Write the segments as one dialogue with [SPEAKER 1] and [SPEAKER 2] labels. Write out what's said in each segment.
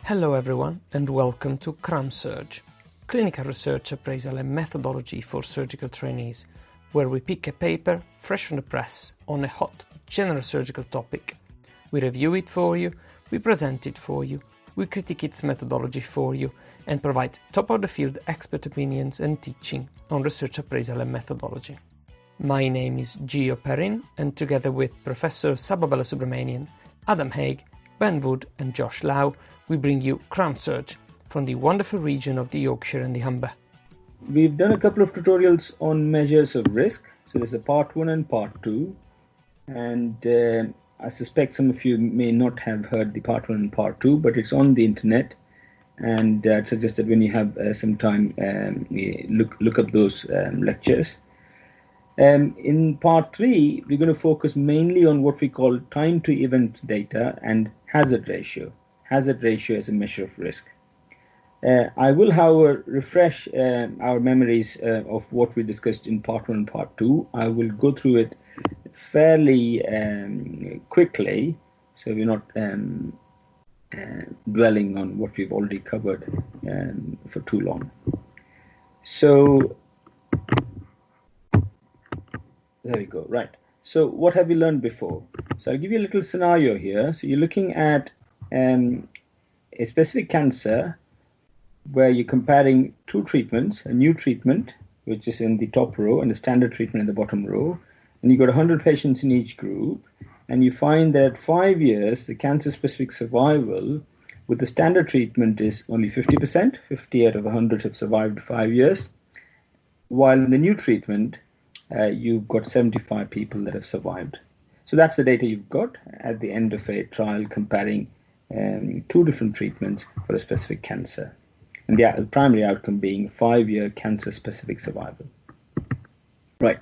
[SPEAKER 1] Hello everyone and welcome to CRAMSURG, Clinical Research Appraisal and Methodology for Surgical Trainees, where we pick a paper fresh from the press on a hot general surgical topic. We review it for you, we present it for you, we critique its methodology for you, and provide top-of-the-field expert opinions and teaching on research appraisal and methodology. My name is Gio Perrin, and together with Professor Saba Balasubramanian, Adam Haig, Ben Wood and Josh Lau, we bring you CRAMSURG from the wonderful region of the Yorkshire and the Humber.
[SPEAKER 2] We've done a couple of tutorials on measures of risk. So there's a part 1 and part 2. And I suspect some of you may not have heard the part 1 and part 2, but it's on the internet. And I'd suggest that when you have some time, look up those lectures. In part 3, we're going to focus mainly on what we call time to event data and hazard ratio. Hazard ratio as a measure of risk. I will, however, refresh our memories of what we discussed in part 1 and part 2. I will go through it fairly quickly, so we're not dwelling on what we've already covered for too long. So there we go. Right. So what have we learned before? So I'll give you a little scenario here. So you're looking at a specific cancer where you're comparing two treatments, a new treatment, which is in the top row, and a standard treatment in the bottom row. And you've got 100 patients in each group. And you find that at 5 years, the cancer-specific survival with the standard treatment is only 50%. 50 out of 100 have survived 5 years. While in the new treatment, you've got 75 people that have survived. So that's the data you've got at the end of a trial comparing two different treatments for a specific cancer. And the primary outcome being 5-year cancer-specific survival. Right.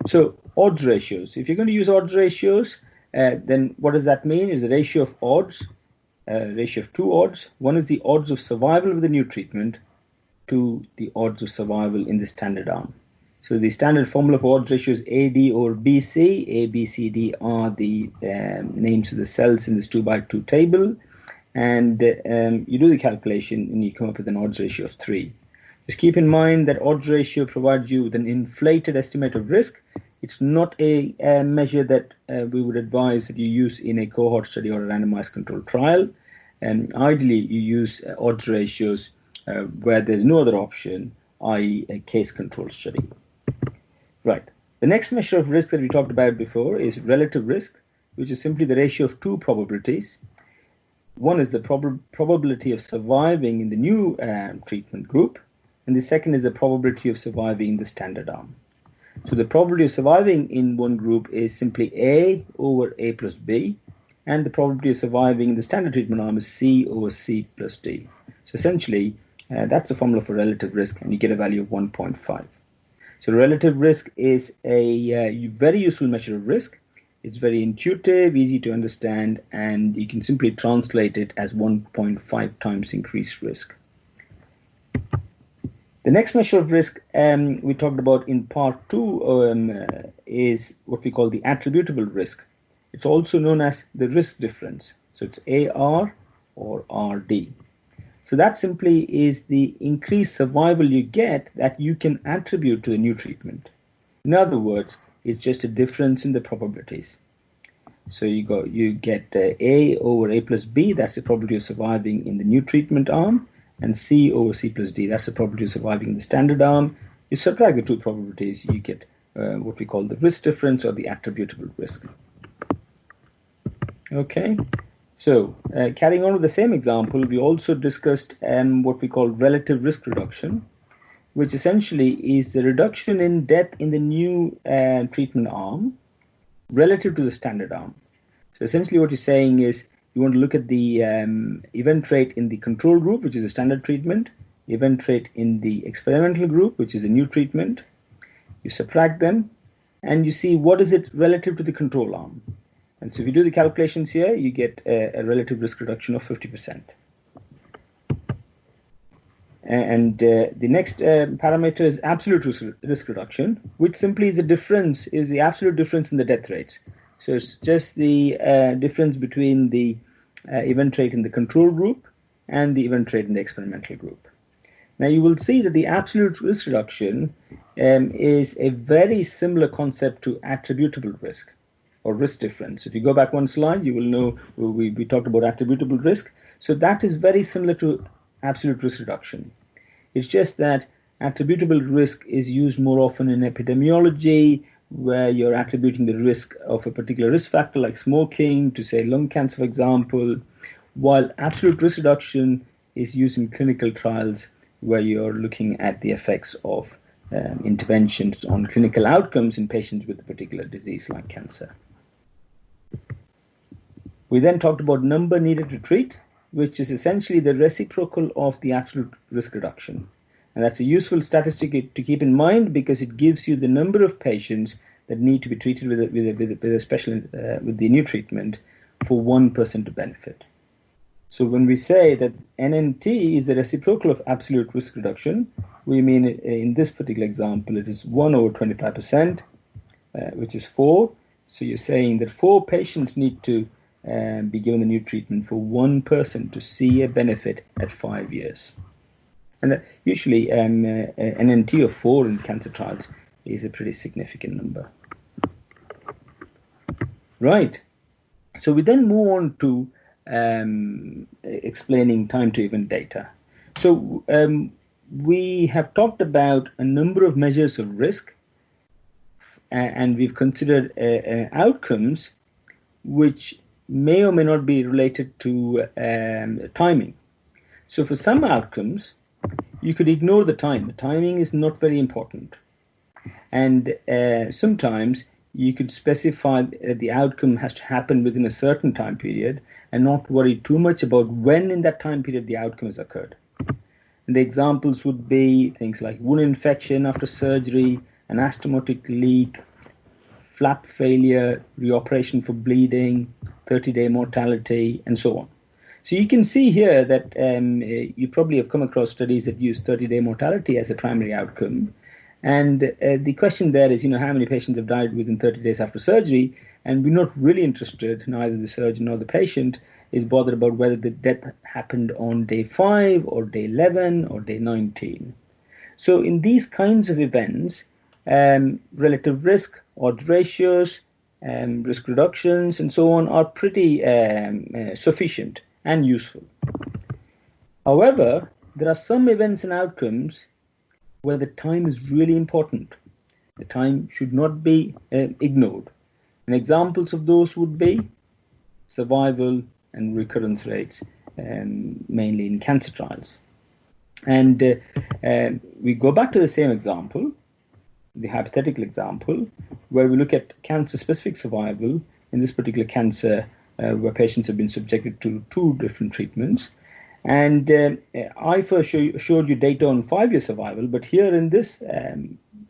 [SPEAKER 2] So odds ratios. If you're going to use odds ratios, then what does that mean? Is a ratio of odds, ratio of two odds. One is the odds of survival with the new treatment to the odds of survival in the standard arm. So the standard formula for odds ratio is AD over BC. A, B, C, D are the names of the cells in this 2x2 table. And you do the calculation and you come up with an odds ratio of 3. Just keep in mind that odds ratio provides you with an inflated estimate of risk. It's not a measure that we would advise that you use in a cohort study or a randomized controlled trial. And ideally, you use odds ratios where there's no other option, i.e. a case control study. Right. The next measure of risk that we talked about before is relative risk, which is simply the ratio of two probabilities. One is the probability of surviving in the new treatment group, and the second is the probability of surviving in the standard arm. So the probability of surviving in one group is simply A over A plus B, and the probability of surviving in the standard treatment arm is C over C plus D. So essentially, that's the formula for relative risk, and you get a value of 1.5. So relative risk is a very useful measure of risk. It's very intuitive, easy to understand, and you can simply translate it as 1.5 times increased risk. The next measure of risk we talked about in part 2 is what we call the attributable risk. It's also known as the risk difference. So it's AR or RD. So that simply is the increased survival you get that you can attribute to the new treatment. In other words, it's just a difference in the probabilities. So you get A over A plus B, that's the probability of surviving in the new treatment arm, and C over C plus D, that's the probability of surviving in the standard arm. You subtract the two probabilities, you get what we call the risk difference or the attributable risk. Okay, so carrying on with the same example, we also discussed what we call relative risk reduction, which essentially is the reduction in death in the new treatment arm relative to the standard arm. So essentially what you're saying is you want to look at the event rate in the control group, which is a standard treatment, event rate in the experimental group, which is a new treatment. You subtract them and you see what is it relative to the control arm. And so if you do the calculations here, you get a relative risk reduction of 50%. And the next parameter is absolute risk reduction, which simply is the absolute difference in the death rates. So it's just the difference between the event rate in the control group and the event rate in the experimental group. Now you will see that the absolute risk reduction is a very similar concept to attributable risk or risk difference. If you go back one slide, you will know we talked about attributable risk. So that is very similar to absolute risk reduction. It's just that attributable risk is used more often in epidemiology, where you're attributing the risk of a particular risk factor like smoking to, say, lung cancer, for example, while absolute risk reduction is used in clinical trials where you're looking at the effects of interventions on clinical outcomes in patients with a particular disease like cancer. We then talked about number needed to treat, which is essentially the reciprocal of the absolute risk reduction. And that's a useful statistic to keep in mind because it gives you the number of patients that need to be treated with the new treatment for 1% of benefit. So when we say that NNT is the reciprocal of absolute risk reduction, we mean in this particular example it is 1 over 25%, which is 4. So you're saying that 4 patients need to be given the new treatment for 1 person to see a benefit at 5 years. And usually NNT of 4 in cancer trials is a pretty significant number. Right. So we then move on to explaining time to event data. So we have talked about a number of measures of risk, and we've considered outcomes which may or may not be related to timing. So for some outcomes, you could ignore the time. The timing is not very important. And sometimes you could specify that the outcome has to happen within a certain time period and not worry too much about when in that time period the outcome has occurred. And the examples would be things like wound infection after surgery, an anastomotic leak, flap failure, reoperation for bleeding, 30-day mortality, and so on. So you can see here that you probably have come across studies that use 30-day mortality as a primary outcome. And the question there is, how many patients have died within 30 days after surgery? And we're not really interested, neither the surgeon nor the patient is bothered about whether the death happened on day 5 or day 11 or day 19. So in these kinds of events, relative risk, odds ratios, risk reductions, and so on are pretty sufficient and useful. However, there are some events and outcomes where the time is really important. The time should not be ignored. And examples of those would be survival and recurrence rates, mainly in cancer trials. And we go back to the same example, the hypothetical example, where we look at cancer-specific survival in this particular cancer where patients have been subjected to 2 different treatments. And I first showed you data on 5-year survival, but here in this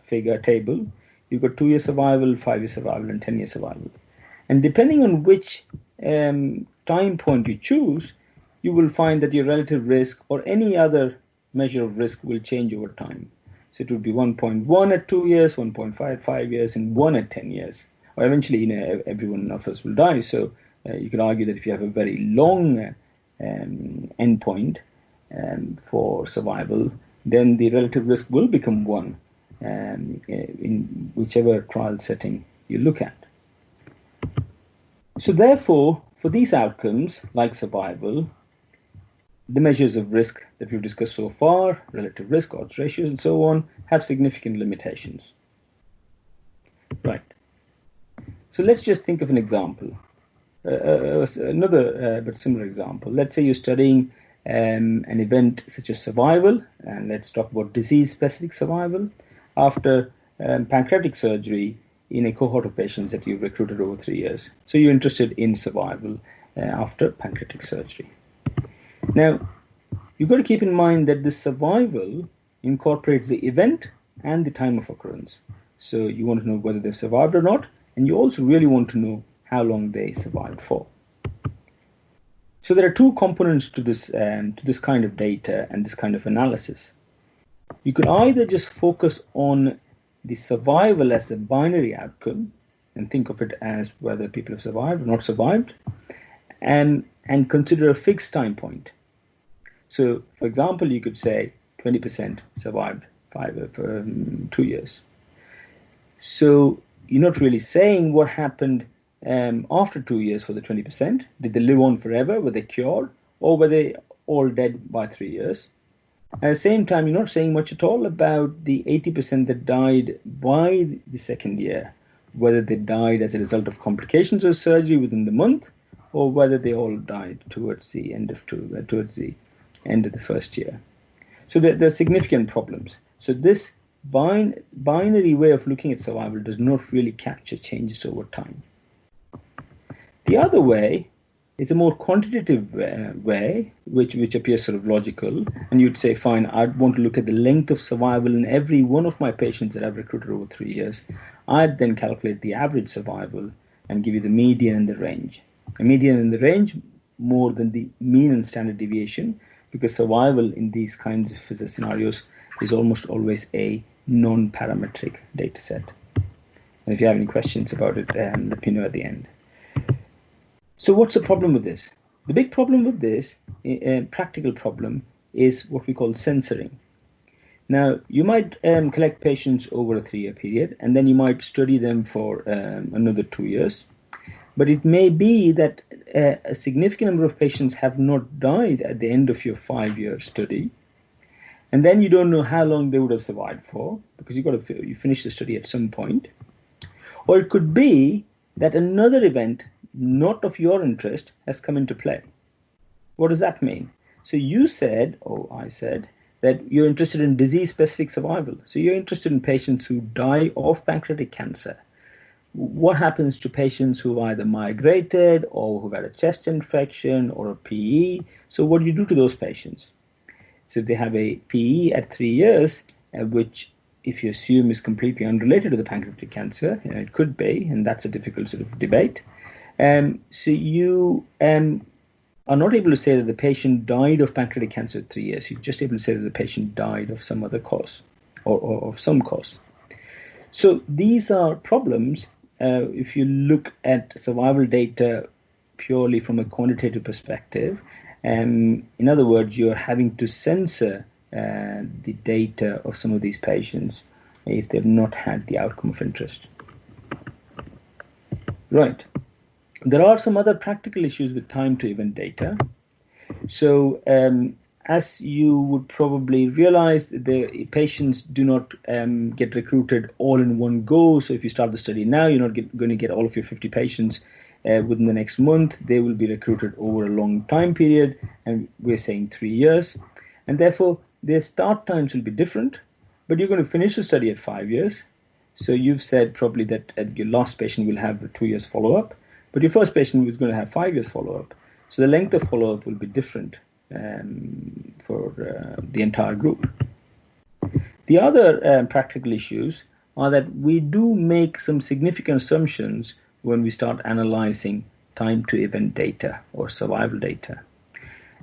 [SPEAKER 2] figure table, you've got 2-year survival, 5-year survival, and 10-year survival. And depending on which time point you choose, you will find that your relative risk or any other measure of risk will change over time. So it would be 1.1 at 2 years, 1.5 at 5 years, and 1 at 10 years. Or eventually, every one of us will die. So you could argue that if you have a very long endpoint for survival, then the relative risk will become 1 in whichever trial setting you look at. So therefore, for these outcomes, like survival, the measures of risk that we've discussed so far, relative risk, odds ratios, and so on, have significant limitations. Right. So let's just think of an example. Another but similar example. Let's say you're studying an event such as survival, and let's talk about disease-specific survival after pancreatic surgery in a cohort of patients that you've recruited over 3 years. So you're interested in survival after pancreatic surgery. Now, you've got to keep in mind that this survival incorporates the event and the time of occurrence. So you want to know whether they've survived or not, and you also really want to know how long they survived for. So there are 2 components to this kind of data and this kind of analysis. You could either just focus on the survival as a binary outcome and think of it as whether people have survived or not survived, and consider a fixed time point. So, for example, you could say 20% survived 2 years. So you're not really saying what happened after 2 years for the 20%. Did they live on forever? Were they cured? Or were they all dead by 3 years? At the same time, you're not saying much at all about the 80% that died by the second year, whether they died as a result of complications of surgery within the month, or whether they all died towards the end of the first year. So there are significant problems. So this binary way of looking at survival does not really capture changes over time. The other way is a more quantitative way, which appears sort of logical, and you'd say, fine, I'd want to look at the length of survival in every one of my patients that I've recruited over 3 years. I'd then calculate the average survival and give you the median and the range. A median and the range more than the mean and standard deviation, because survival in these kinds of scenarios is almost always a non-parametric data set. And if you have any questions about it, let me know at the end. So what's the problem with this? The big problem with this, practical problem, is what we call censoring. Now, you might collect patients over a 3-year period, and then you might study them for another 2 years. But it may be that a significant number of patients have not died at the end of your 5-year study. And then you don't know how long they would have survived for, because you finish the study at some point. Or it could be that another event, not of your interest, has come into play. What does that mean? So you said, or I said, that you're interested in disease-specific survival. So you're interested in patients who die of pancreatic cancer. What happens to patients who've either migrated or who've had a chest infection or a PE? So what do you do to those patients? So if they have a PE at 3 years, which if you assume is completely unrelated to the pancreatic cancer, it could be, and that's a difficult sort of debate. So you are not able to say that the patient died of pancreatic cancer at 3 years. You're just able to say that the patient died of some other cause or of some cause. So these are problems if you look at survival data purely from a quantitative perspective. In other words, you're having to censor the data of some of these patients if they've not had the outcome of interest. Right. There are some other practical issues with time to event data. So as you would probably realize, the patients do not get recruited all in one go. So if you start the study now, you're not going to get all of your 50 patients within the next month. They will be recruited over a long time period, and we're saying 3 years. And therefore, their start times will be different, but you're going to finish the study at 5 years. So you've said probably that your last patient will have 2 years follow-up, but your first patient is going to have 5 years follow-up. So the length of follow-up will be different for the entire group. The other practical issues are that we do make some significant assumptions when we start analyzing time to event data or survival data.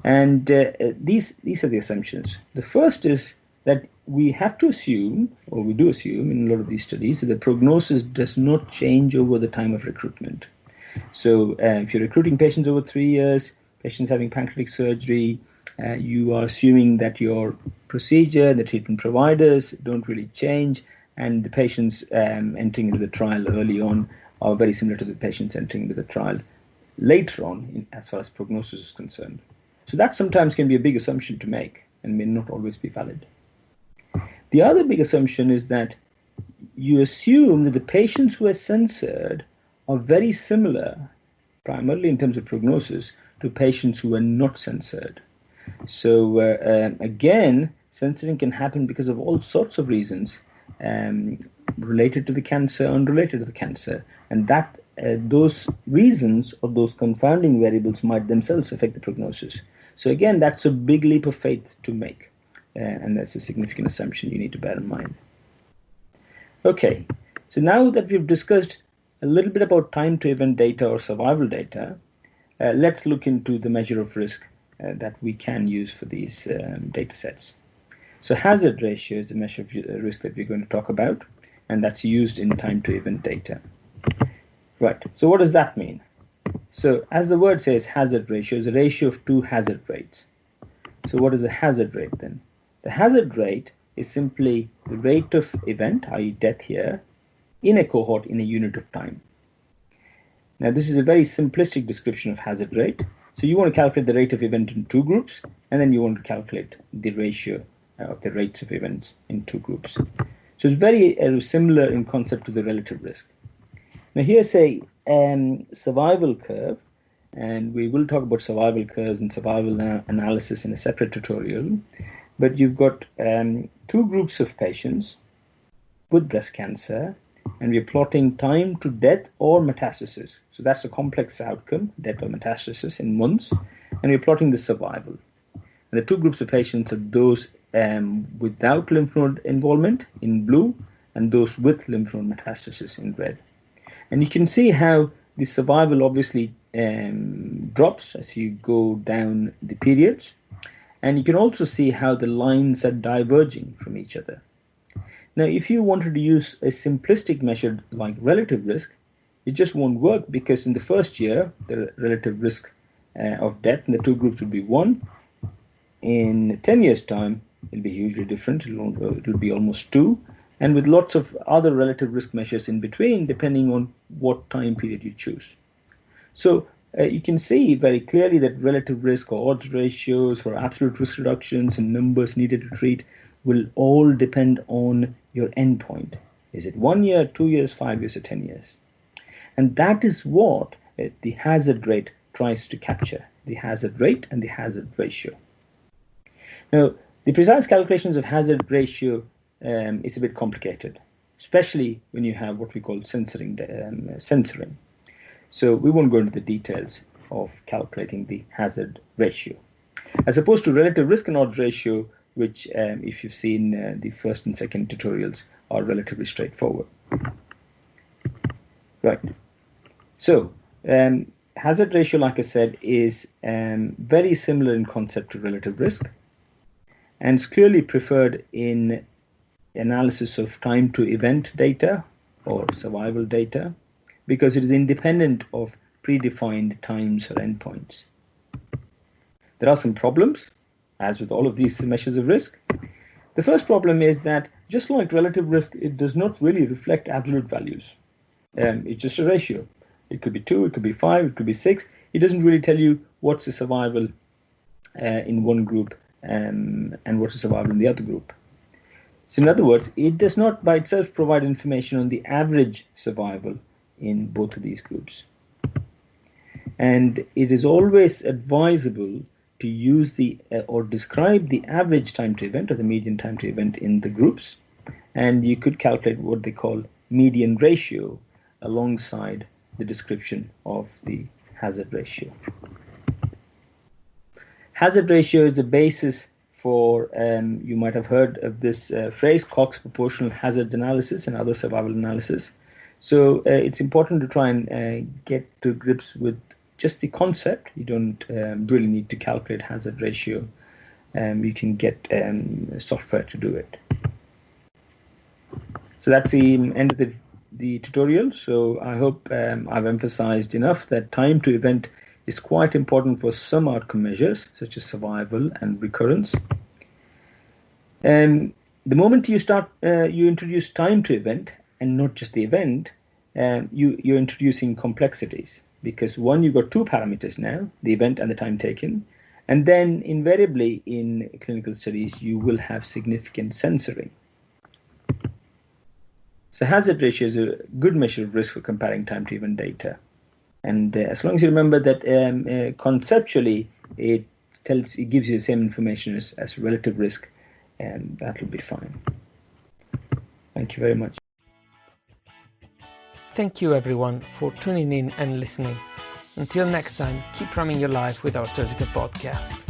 [SPEAKER 2] And these are the assumptions. The first is that we have to assume, or we do assume in a lot of these studies, that the prognosis does not change over the time of recruitment. So if you're recruiting patients over 3 years, patients having pancreatic surgery, you are assuming that your procedure and the treatment providers don't really change, and the patients entering into the trial early on are very similar to the patients entering into the trial later on as far as prognosis is concerned. So that sometimes can be a big assumption to make and may not always be valid. The other big assumption is that you assume that the patients who are censored are very similar, primarily in terms of prognosis, to patients who are not censored. So again, censoring can happen because of all sorts of reasons, related to the cancer, unrelated to the cancer, and that those reasons or those confounding variables might themselves affect the prognosis. So again, that's a big leap of faith to make, and that's a significant assumption you need to bear in mind. Okay, so now that we've discussed a little bit about time to event data or survival data, let's look into the measure of risk that we can use for these data sets. So hazard ratio is the measure of risk that we're going to talk about, and that's used in time to event data. Right, so what does that mean? So as the word says, hazard ratio is a ratio of two hazard rates. So what is the hazard rate then? The hazard rate is simply the rate of event, i.e. death here, in a cohort in a unit of time. Now this is a very simplistic description of hazard rate. So you want to calculate the rate of event in two groups, and then you want to calculate the ratio of the rates of events in two groups. So it's very similar in concept to the relative risk. Now here's a survival curve, and we will talk about survival curves and survival analysis in a separate tutorial. But you've got two groups of patients with breast cancer, and we're plotting time to death or metastasis. So that's a complex outcome, death or metastasis in months, and we're plotting the survival. And the two groups of patients are those without lymph node involvement in blue, and those with lymph node metastasis in red. And you can see how the survival obviously drops as you go down the periods. And you can also see how the lines are diverging from each other. Now, if you wanted to use a simplistic measure like relative risk, it just won't work, because in the first year, the relative risk of death in the two groups would be 1. In 10 years' time, it'll be hugely different. It'll be almost 2. And with lots of other relative risk measures in between, depending on what time period you choose. So you can see very clearly that relative risk or odds ratios or absolute risk reductions and numbers needed to treat will all depend on your endpoint. Is it 1 year, 2 years, 5 years, or 10 years? And that is what the hazard rate tries to capture, the hazard rate and the hazard ratio. Now, the precise calculations of hazard ratio is a bit complicated, especially when you have what we call censoring. So we won't go into the details of calculating the hazard ratio. As opposed to relative risk and odds ratio, which if you've seen the first and second tutorials, are relatively straightforward. Right. So hazard ratio, like I said, is very similar in concept to relative risk, and it's clearly preferred in analysis of time to event data or survival data, because it is independent of predefined times or endpoints. There are some problems, as with all of these measures of risk. The first problem is that, just like relative risk, it does not really reflect absolute values. It's just a ratio. It could be 2, it could be 5, it could be 6. It doesn't really tell you what's the survival in one group and what's the survival in the other group. So in other words, it does not by itself provide information on the average survival in both of these groups. And it is always advisable to use or describe the average time to event or the median time to event in the groups. And you could calculate what they call median ratio alongside the description of the hazard ratio. Hazard ratio is a basis for, you might have heard of this phrase, Cox proportional hazard analysis and other survival analysis. So it's important to try and get to grips with just the concept. You don't really need to calculate hazard ratio. You can get software to do it. So that's the end of the tutorial. So I hope I've emphasized enough that time to event is quite important for some outcome measures, such as survival and recurrence. The moment you introduce time to event, and not just the event, you're introducing complexities, because one, you've got two parameters now, the event and the time taken, and then invariably in clinical studies you will have significant censoring. So hazard ratio is a good measure of risk for comparing time to event data, and as long as you remember that conceptually it gives you the same information as relative risk, and that will be fine. Thank you very much.
[SPEAKER 1] Thank you everyone for tuning in and listening. Until next time, keep running your life with our surgical podcast.